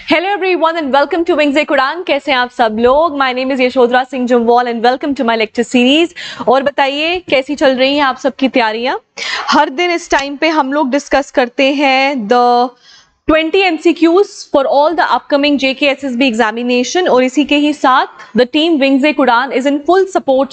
Hello everyone and welcome to Wings Quran। कैसे हैं आप सब लोग? My name is Yashodhara Singh Jamwal and welcome to my lecture series। और बताइए कैसी चल रही हैं आप सबकी तैयारियां? हर दिन इस टाइम पे हम लोग डिस्कस करते हैं the 20 MCQs for all the upcoming JK SSB examination और इसी के ही साथ the team Wings Quran is in full support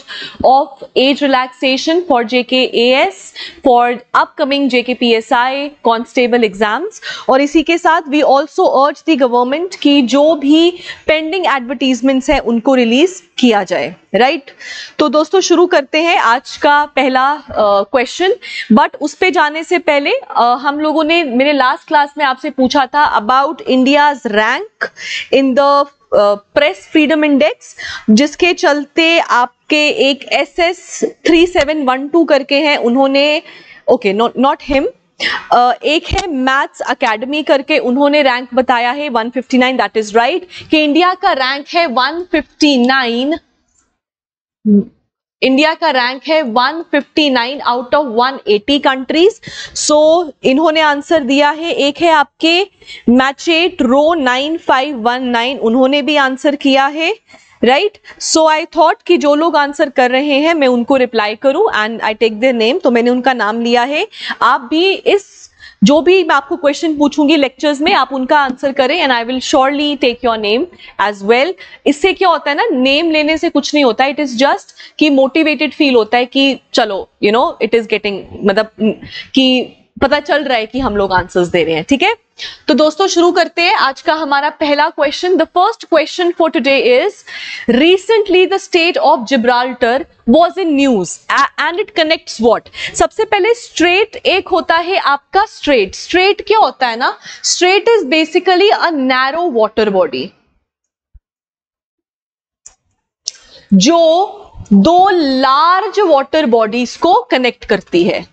of age relaxation for JK AS for upcoming JK PSI constable exams और इसी के साथ we also urge the government कि जो भी pending advertisements हैं उनको रिलीज किया जाए, राइट? तो दोस्तों शुरू करते हैं आज का पहला क्वेश्चन। बट उस पे जाने से पहले हम लोगों ने मेरे लास्ट क्लास में आपसे पूछा था about India's rank in the press freedom index, जिसके चलते आपके एक SS 3712 करके हैं, उन्होंने नॉट हिम, एक है मैथ्स अकेडमी करके, उन्होंने रैंक बताया है 159, दैट इज राइट कि इंडिया का रैंक है 159, इंडिया का रैंक है 159 आउट ऑफ 180 कंट्रीज। सो इन्होंने आंसर दिया है। एक है आपके मैचेट रो 9519, उन्होंने भी आंसर किया है, राइट? सो आई थॉट कि जो लोग आंसर कर रहे हैं मैं उनको रिप्लाई करूं and I take their name, तो मैंने उनका नाम लिया है। आप भी इस जो भी मैं आपको क्वेश्चन पूछूंगी लेक्चर्स में आप उनका आंसर करें and I will surely take your name as well. इससे क्या होता है ना, नेम लेने से कुछ नहीं होता, इट इज जस्ट कि मोटिवेटेड फील होता है कि चलो इट इज गेटिंग, मतलब कि पता चल रहा है कि हम लोग आंसर्स दे रहे हैं, ठीक है? तो दोस्तों शुरू करते हैं आज का हमारा पहला question. The first question for today is recently the state of Gibraltar was in news and it connects what. सबसे पहले स्ट्रेट एक होता है आपका स्ट्रेट क्या होता है ना, straight is basically a narrow water body जो दो लार्ज वाटर बॉडीज को कनेक्ट करती है,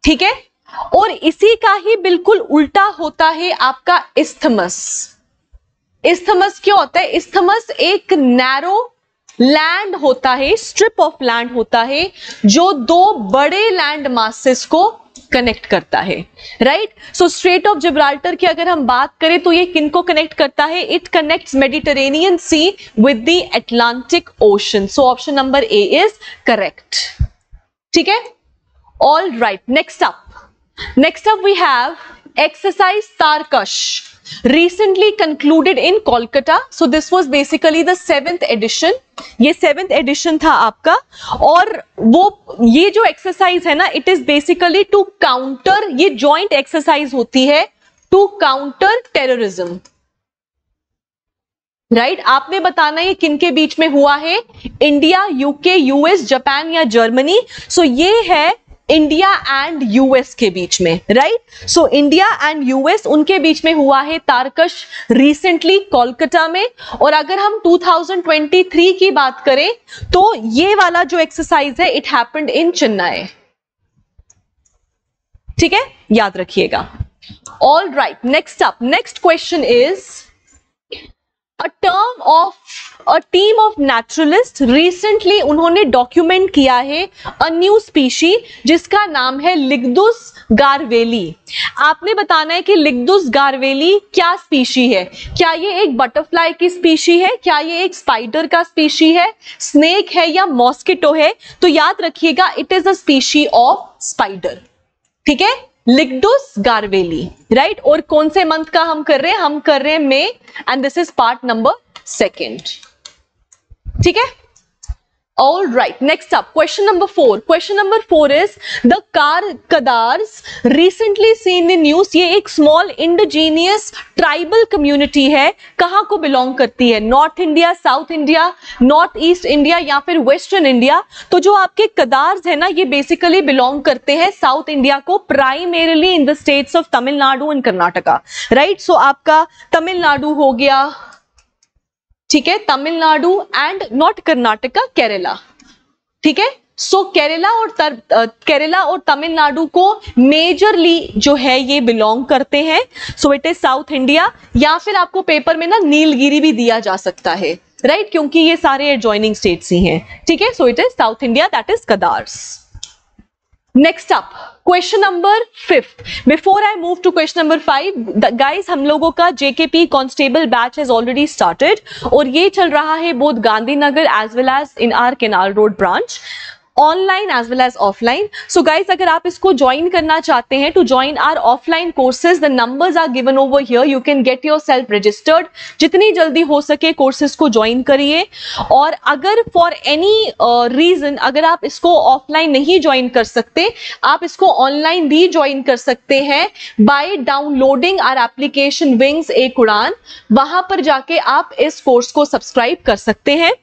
ठीक है? और इसी का ही बिल्कुल उल्टा होता है आपका इस्थमस। इस्थमस क्या होता है? इस्थमस एक नैरो लैंड होता है, स्ट्रिप ऑफ लैंड होता है जो दो बड़े लैंड मासेस को कनेक्ट करता है, right? So straight of Gibraltar की अगर हम बात करें तो ये किनको कनेक्ट करता है? It connects Mediterranean sea with the Atlantic ocean. So option number A is correct, ठीक है? All right, next up we have exercise Tarkash recently concluded in Kolkata. So this was basically the 7th edition. ये 7th edition था आपका, और वो ये जो exercise है ना, it is basically to counter, ये joint exercise होती है to counter terrorism, राइट? आपने बताना है किनके बीच में हुआ है, इंडिया, यूके, यूएस, जापान या जर्मनी। सो ये है इंडिया एंड यूएस के बीच में, right? So India and US उनके बीच में हुआ है तारकश रिसेंटली कोलकाता में। और अगर हम 2023 की बात करें तो ये वाला जो एक्सरसाइज है इट हैपेंड इन चेन्नई, ठीक है? याद रखिएगा। All right, next question is a team of naturalists recently उन्होंने डॉक्यूमेंट किया है a new species जिसका नाम है लिग्दुस गारवेली। आपने बताना है कि लिग्दुस गारवेली क्या स्पीशी है। क्या ये एक बटरफ्लाई की स्पीशी है, क्या ये एक स्पाइडर का स्पीशी है, स्नेक है या मॉस्किटो है? तो याद रखिएगा it is a species of spider, ठीक है? लिग्दुस गारवेली, राइट? और कौन से मंथ का हम कर रहे हैं? हम कर रहे हैं मई and this is part number 2, ठीक है? All right, next up, question number 4. Question number 4 is the Kadars recently seen in news. ये एक small indigenous tribal community है, कहाँ को belong करती है? North India, south India, north east India या फिर वेस्टर्न इंडिया? तो जो आपके कदार्स है ना, ये बेसिकली बिलोंग करते हैं साउथ इंडिया को, primarily in the states of Tamil Nadu and Karnataka, right? So आपका तमिलनाडु हो गया, ठीक है? तमिलनाडु एंड नॉट कर्नाटका, केरला, ठीक है? सो केरला और तमिलनाडु को मेजरली जो है ये बिलोंग करते हैं। सो इट इज साउथ इंडिया, या फिर आपको पेपर में ना नीलगिरी भी दिया जा सकता है, राइट? क्योंकि ये सारे एडजॉइनिंग स्टेट्स ही हैं, ठीक है? So it is south India, that is Kadars. Next up question number 5th. Before I move to question number 5, guys हम लोगों का JKP constable batch has already started और ये चल रहा है both Gandhinagar as well as in our canal road branch, online as well as offline. So guys अगर आप इसको ज्वाइन करना चाहते हैं to join our offline courses, the numbers are given over here, you can get yourself registered. जितनी जल्दी हो सके कोर्सेज को ज्वाइन करिए. और अगर फॉर एनी रीजन अगर आप इसको ऑफलाइन नहीं ज्वाइन कर सकते, आप इसको ऑनलाइन भी ज्वाइन कर सकते हैं by downloading our application Wings Ek Udaan. वहां पर जाके आप इस कोर्स को सब्सक्राइब कर सकते हैं.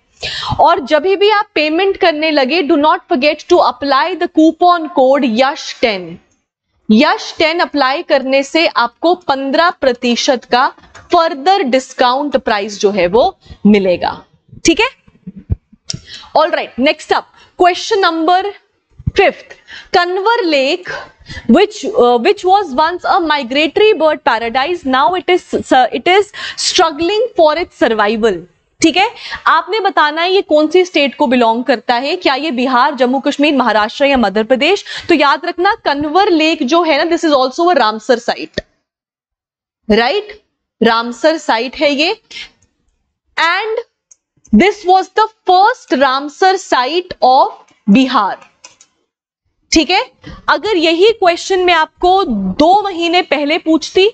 और जब भी आप पेमेंट करने लगे, do not forget to apply the coupon code YASH10. YASH10 apply करने से आपको 15% का फर्दर डिस्काउंट प्राइस जो है वो मिलेगा. ठीक है, all right. Next up question number 5th. Kanwar Lake, which was once a migratory bird paradise, now it is struggling for its survival. ठीक है, आपने बताना है ये कौन सी स्टेट को बिलोंग करता है. क्या ये बिहार, जम्मू कश्मीर, महाराष्ट्र या मध्य प्रदेश? तो याद रखना कन्वर लेक जो है ना, this is also a Ramsar site, right? Ramsar site है ये. And this was the first Ramsar site of Bihar. ठीक है, अगर यही क्वेश्चन मैं आपको 2 महीने पहले पूछती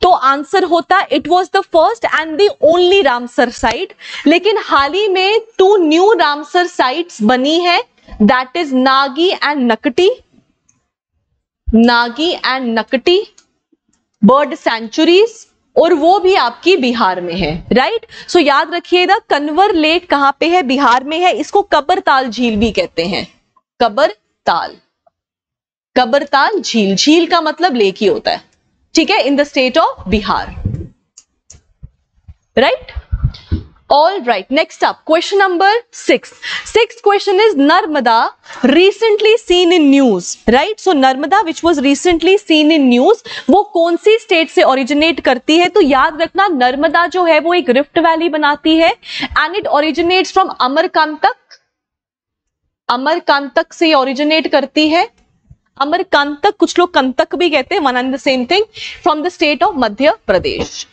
तो आंसर होता it was the first and the only Ramsar site. लेकिन हाल ही में 2 न्यू रामसर साइट्स बनी है, that is Nagi and Nakti. Nagi and Nakti bird sanctuaries, और वो भी आपकी बिहार में है, राइट? सो याद रखिएगा कन्वर लेक कहां पे है? बिहार में है. इसको कबरताल झील भी कहते हैं. कबरताल, कबरताल झील, झील का मतलब लेक ही होता है. ठीक है, इन the state of Bihar, right? All right. Next up question number 6. 6th question is Narmada recently seen in news, right? So Narmada which was recently seen in news, वो कौन सी स्टेट से ओरिजिनेट करती है? तो याद रखना नर्मदा जो है वो एक रिफ्ट वैली बनाती है एंड इट ओरिजिनेट्स फ्रॉम अमरकांतक. अमरकांतक से ओरिजिनेट करती है. अमरकांतक, कुछ लोग कंतक भी कहते हैं, one and the same thing, from the state of Madhya Pradesh.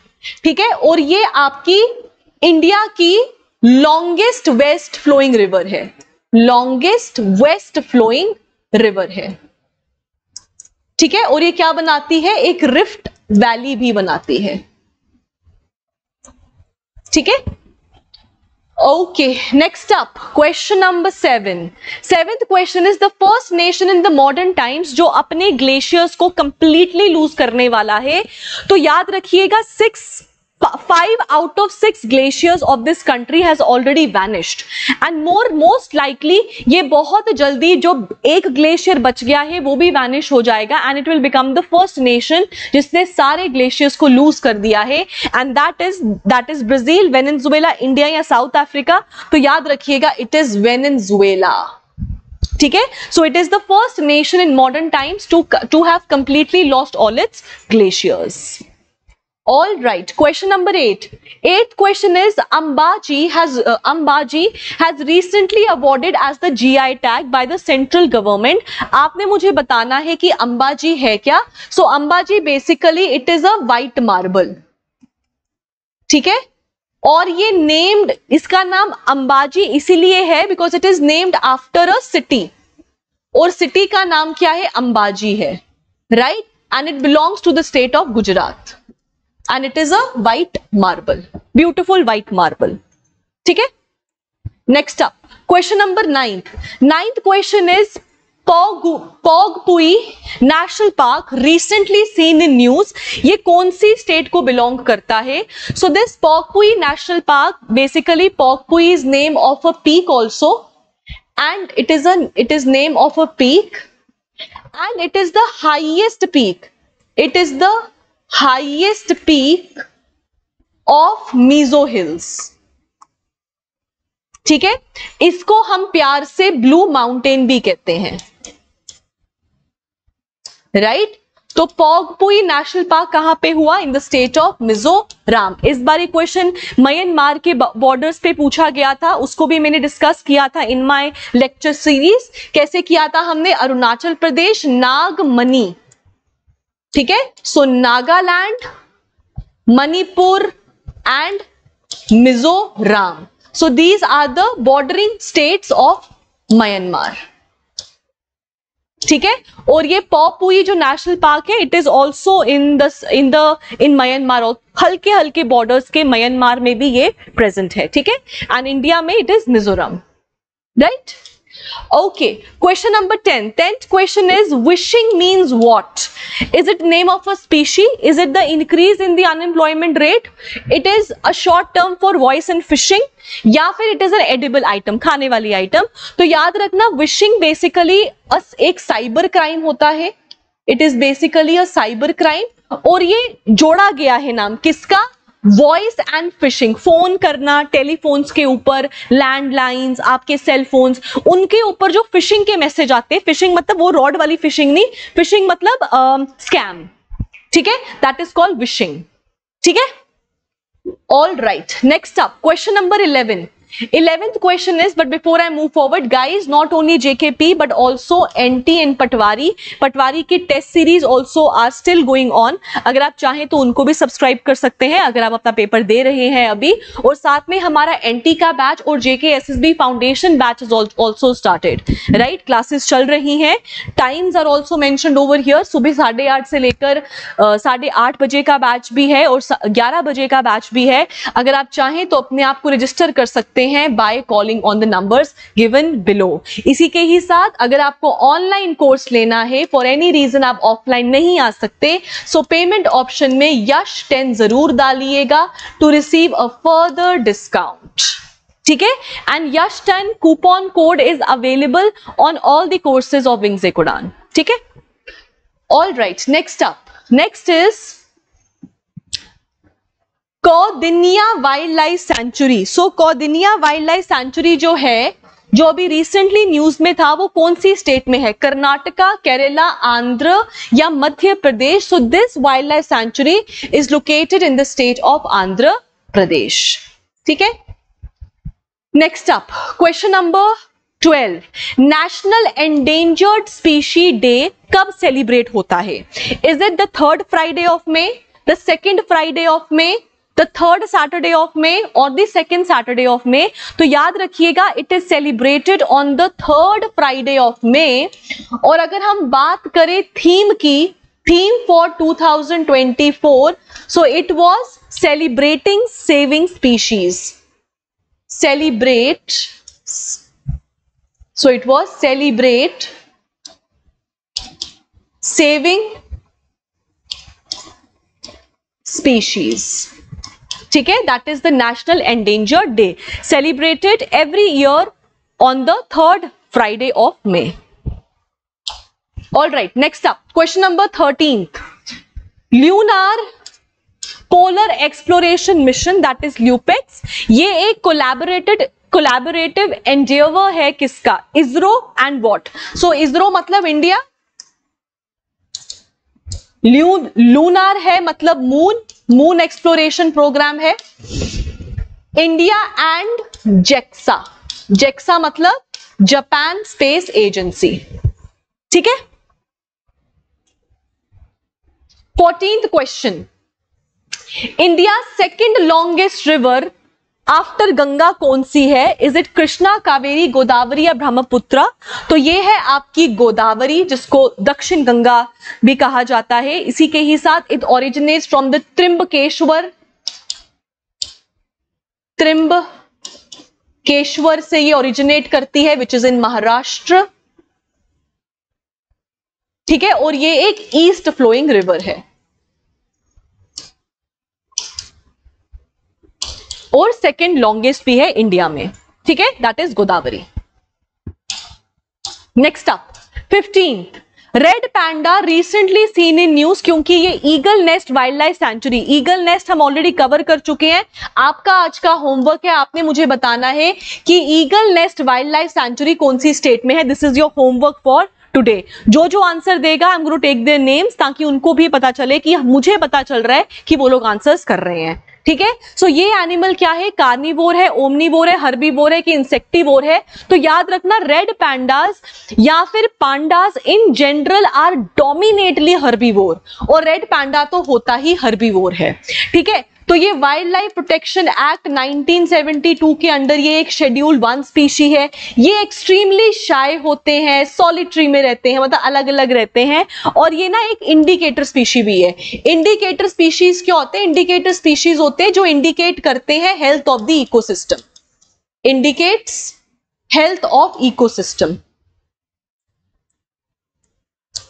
ठीक है, और ये आपकी इंडिया की लॉन्गेस्ट वेस्ट फ्लोइंग रिवर है. लॉन्गेस्ट वेस्ट फ्लोइंग रिवर है. ठीक है, और ये क्या बनाती है? एक रिफ्ट वैली भी बनाती है. ठीक है, okay. Next up question number 7. 7th question is the first nation in the modern times जो अपने ग्लेशियर्स को कंप्लीटली लूज करने वाला है. तो याद रखिएगा 5 out of 6 glaciers of this country has already vanished and most likely ये बहुत जल्दी जो एक ग्लेशियर बच गया है वो भी वैनिश हो जाएगा and it will become the first nation जिसने सारे ग्लेशियर्स को लूज कर दिया है and that is Brazil, Venezuela, India या साउथ अफ्रीका. तो याद रखिएगा it is Venezuela. ठीक है, so it is the first nation in modern times to have completely lost all its glaciers. All right, question number 8. 8th question is Ambaji has recently awarded as the GI tag by the central government. आपने मुझे बताना है कि अंबाजी है क्या? So Ambaji basically it is a white marble. ठीक है, और ये named, इसका नाम अंबाजी इसीलिए है because it is named after a city. और city का नाम क्या है? अंबाजी है, right? And it belongs to the state of Gujarat. And it is a white marble, beautiful white marble. ठीक है, next up question number 9. 9th question is Pogpui National Park recently seen in news. ये कौन सी state को belong करता है? So this Pogpui National Park, basically Pogpui is name of a peak also, and it is name of a peak, and it is the highest peak. It is the highest peak of Mizo Hills. ठीक है, इसको हम प्यार से blue mountain भी कहते हैं, right? तो पॉगपुई नेशनल पार्क कहां पे हुआ? इन द स्टेट ऑफ मिजोरम। इस बार ये क्वेश्चन म्यांमार के बॉर्डर्स पे पूछा गया था, उसको भी मैंने डिस्कस किया था इन माय लेक्चर सीरीज। कैसे किया था हमने? अरुणाचल प्रदेश, नागमनी, ठीक है। So Nagaland, Manipur and Mizoram, so these are the bordering states of Myanmar, ठीक है। और ये पॉपुई जो नेशनल पार्क है, it is also in Myanmar, हल्के हल्के बॉर्डर्स के म्यांमार में भी ये प्रेजेंट है, ठीक है। एंड इंडिया में it is Mizoram, right. Okay, question number 10. 10th question is wishing means what? Is it name of a species? Is it the increase in the unemployment rate? It is a short term for voice and fishing, या फिर it is an edible item, खाने वाली item। तो याद रखना wishing basically एक cyber crime होता है। It is basically a cyber crime, और ये जोड़ा गया है नाम किसका? वॉइस एंड फिशिंग, फोन करना टेलीफोन्स के ऊपर, लैंडलाइंस, आपके सेल फोन्स, उनके ऊपर जो फिशिंग के मैसेज आते हैं, फिशिंग मतलब वो रॉड वाली फिशिंग नहीं, फिशिंग मतलब स्कैम, ठीक है, दैट इज कॉल्ड विशिंग, ठीक है। All right, next up question number 11. 11th question is, but before I move forward guys, not only JKP but also NT and patwari की test series also are still going on। अगर आप चाहें तो उनको भी subscribe कर सकते हैं अगर आप अपना पेपर दे रहे हैं अभी। और साथ में हमारा NT का बैच और JKSSB foundation batch is also started, right. Classes चल रही हैं, times are also mentioned over here. सुबह 8:30 से लेकर 8:30 बजे का बैच भी है और 11 बजे का बैच भी है। अगर आप चाहें तो अपने आप को रजिस्टर कर सकते हैं by calling on the numbers given below. इसी के ही साथ अगर आपको ऑनलाइन कोर्स लेना है, फॉर एनी रीजन आप ऑफलाइन नहीं आ सकते, सो पेमेंट ऑप्शन में यश 10 जरूर डालिएगा to receive a further discount, ठीक है। And Yash 10 coupon code is available on all the courses of Wings Ek Udaan, ठीक है। All right, next up, next is Kaundinya wildlife sanctuary. So Kaundinya wildlife sanctuary जो है, जो अभी रिसेंटली न्यूज में था, वो कौन सी स्टेट में है? कर्नाटका, केरला, आंध्र या Madhya Pradesh? So this wildlife sanctuary is located in the state of Andhra Pradesh, ठीक है। Next up question number 12. National endangered species day कब सेलिब्रेट होता है? Is it the 3rd Friday of May, the 2nd Friday of May, the 3rd Saturday of May और the 2nd Saturday of May? तो याद रखिएगा it is celebrated on the 3rd Friday of May। और अगर हम बात करें theme की, theme for 2024, so it was celebrating saving species, celebrate, so it was celebrate saving species, ठीक है। That is the national endangered day, celebrated every year on the 3rd Friday of May. All right, next up question number 13. Lunar polar exploration mission, that is LUPEX, ये एक collaborative endeavour है किसका? ISRO and what? So ISRO मतलब India, lunar है मतलब moon, moon exploration programme है, India and JAXA, JAXA मतलब Japan space agency, ठीक है। 14th question, India second longest river after Ganga कौन सी है? इज इट कृष्णा, कावेरी, गोदावरी या ब्रह्मपुत्र? तो ये है आपकी गोदावरी, जिसको दक्षिण गंगा भी कहा जाता है। इसी के ही साथ it originates from the Trimbakeshwar से ये ओरिजिनेट करती है, विच इज इन महाराष्ट्र, ठीक है। और ये एक ईस्ट फ्लोइंग रिवर है और सेकेंड लॉन्गेस्ट भी है इंडिया में, ठीक है, that is Godavari. Next up 15th, red panda recently seen in news, क्योंकि ये eagle Nest wildlife century, eagle nest हम ऑलरेडी कवर कर चुके हैं। आपका आज का होमवर्क है, आपने मुझे बताना है कि Eagle Nest wildlife sanctuary कौन सी स्टेट में है। This is your homework for today. जो जो आंसर देगा I am going to take their names, ताकि उनको भी पता चले कि मुझे पता चल रहा है कि वो लोग आंसर्स कर रहे हैं, ठीक है। सो ये एनिमल क्या है, कार्निवोर है, ओमनिवोर है, हर्बीवोर है कि इंसेक्टिवोर है। तो याद रखना रेड पैंडास या फिर pandas in general R dominantly herbivore, और रेड पैंडा तो होता ही हर्बीवोर है, ठीक है। तो ये वाइल्ड लाइफ प्रोटेक्शन एक्ट 1972 के अंडर ये एक शेड्यूल 1 स्पीशी है। ये एक्सट्रीमली शाय होते हैं, सॉलिटरी में रहते हैं, मतलब अलग अलग रहते हैं, और ये ना एक इंडिकेटर स्पीशी भी है। इंडिकेटर स्पीशीज क्या होते हैं, इंडिकेटर स्पीशीज होते हैं जो इंडिकेट करते हैं health of the ecosystem, indicates health of ecosystem,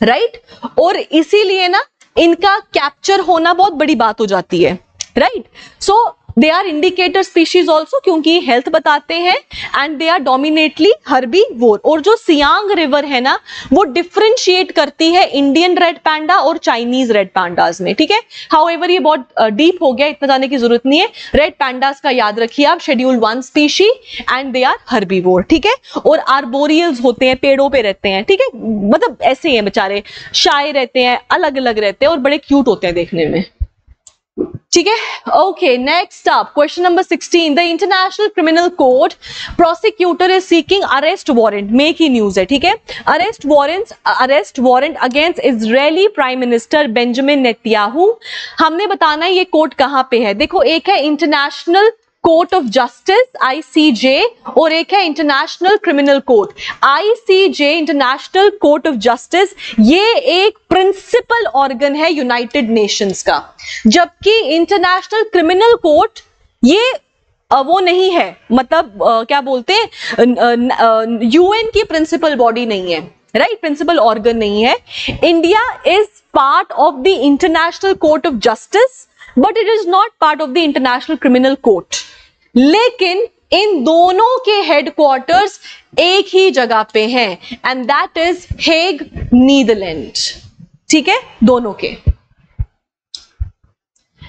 right. और इसीलिए ना इनका कैप्चर होना बहुत बड़ी बात हो जाती है, right. So they are indicator species also, क्योंकि हेल्थ बताते हैं, and they are dominantly herbivore. और जो सियांग रिवर है ना वो डिफरेंशिएट करती है इंडियन रेड पैंडा और चाइनीज रेड पैंडास में, ठीक है। हाउएवर ये बहुत डीप हो गया, इतना जाने की जरूरत नहीं है। रेड पैंडास का याद रखिए आप, schedule 1 species, and they are herbivore, ठीक है। और आर्बोरियल्स होते हैं, पेड़ों पे रहते हैं, ठीक है, मतलब ऐसे ही हैं बेचारे, शाय रहते हैं, अलग अलग रहते हैं और बड़े क्यूट होते हैं देखने में, ठीक है। Okay, next up question number 16, the international criminal court prosecutor is seeking arrest warrant, में की न्यूज है, ठीक है। Arrest warrant against Israeli prime minister Benjamin Netanyahu. हमने बताना है ये कोर्ट कहां पे है। देखो, एक है international court of justice ICJ और एक है international criminal court. ICJ international court of justice ये एक प्रिंसिपल ऑर्गन है यूनाइटेड नेशंस का, जबकि इंटरनेशनल क्रिमिनल कोर्ट ये वो नहीं है, मतलब क्या बोलते हैं, UN की प्रिंसिपल बॉडी नहीं है, राइट, प्रिंसिपल ऑर्गन नहीं है। India is part of the international court of justice but it is not part of the international criminal court. लेकिन इन दोनों के हेडक्वार्टर्स एक ही जगह पे हैं, and that is Hague, Netherlands, ठीक है, दोनों के।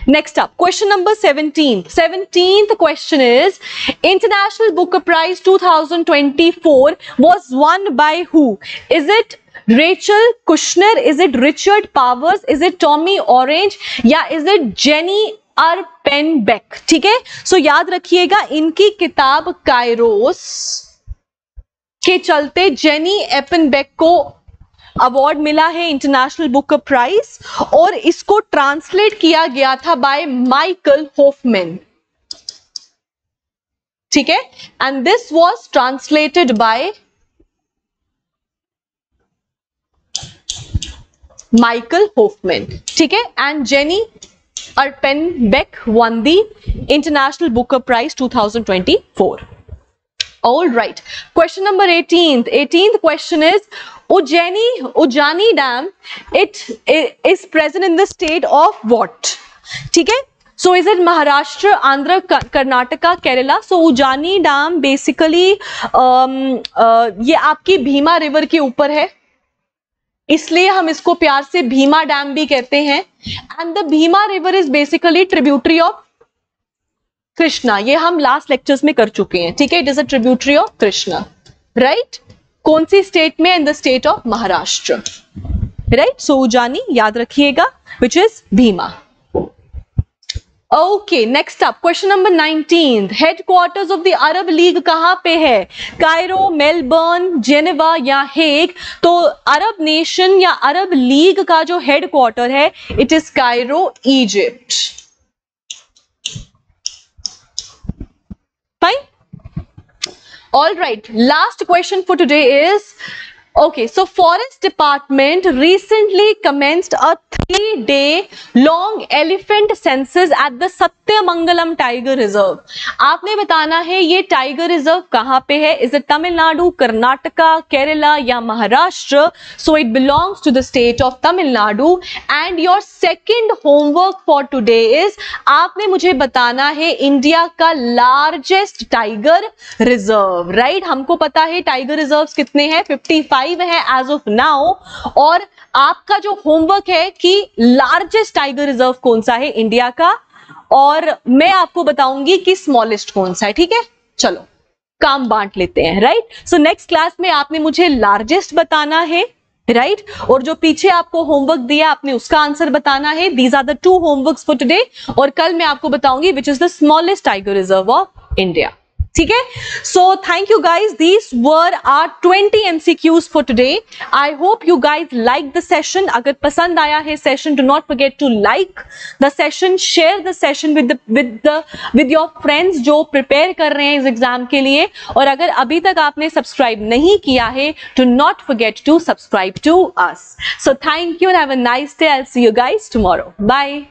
Next up, question number 17. 17th question is, International Booker Prize 2024 was won by who? Is it Rachel Kushner? Is it Richard Powers? Is it Tommy Orange? या is it Jenny Arpenbeck? ठीक है, सो याद रखिएगा इनकी किताब कायरोस के चलते jenny एपनबेक को अवार्ड मिला है इंटरनेशनल बुकर प्राइज, और इसको ट्रांसलेट किया गया था बाय माइकल होफमैन, ठीक है, and this was translated by Michael Hofmann, ठीक है, and Jenny Erpenbeck won the International Booker Prize 2024. All right, question number 18th question is, Ujjani Dam, it is present in the state of what? ठीक है, so is it Maharashtra, Andhra, Karnataka, Kerala? So Ujjani Dam basically ये आपकी Bhima river के ऊपर है, इसलिए हम इसको प्यार से भीमा डैम भी कहते हैं, and the Bhima river is basically tributary of Krishna. ये हम लास्ट लेक्चर्स में कर चुके हैं, ठीक है, it is a tributary of Krishna, right. कौन सी स्टेट में? In the state of Maharashtra, right. So Ujani याद रखिएगा, which is Bhima. Okay, next up question number 19, headquarters of the Arab League कहां पे है? कायरो, मेलबर्न, जेनेवा या हेग? तो अरब नेशन या अरब लीग का जो हेडक्वार्टर है it is Cairo, Egypt. Fine. All right, last question for today is, okay, so Forest Department recently commenced a 3-day long elephant census at the Satyamangalam Tiger Reserve. आपने बताना है ये tiger reserve कहां पे है? Is it Tamil Nadu, Karnataka, Kerala या Maharashtra? So it belongs to the state of Tamil Nadu. And your second homework for today is, आपने मुझे बताना है इंडिया का लार्जेस्ट टाइगर रिजर्व, राइट। हमको पता है टाइगर रिजर्व्स कितने हैं, 55 है एज ऑफ नाउ, और आपका जो होमवर्क है कि लार्जेस्ट टाइगर रिजर्व कौन सा है इंडिया का, और मैं आपको बताऊंगी कि स्मॉलेस्ट कौन सा है, ठीक है। चलो काम बांट लेते हैं, राइट। सो नेक्स्ट क्लास में आपने मुझे लार्जेस्ट बताना है, राइट और जो पीछे आपको होमवर्क दिया आपने उसका आंसर बताना है. These are the 2 homeworks for today. और कल मैं आपको बताऊंगी which is the smallest tiger reserve of India. ठीक है. So thank you guys. These were are 20 MCQs for today. I hope you guys like the session. अगर पसंद आया है session, do not forget to like the session, share the session with your friends जो prepare कर रहे हैं इस exam के लिए. और अगर अभी तक आपने सब्सक्राइब नहीं किया है, do not forget to subscribe to us. So thank you and have a nice day. I will see you guys tomorrow. Bye.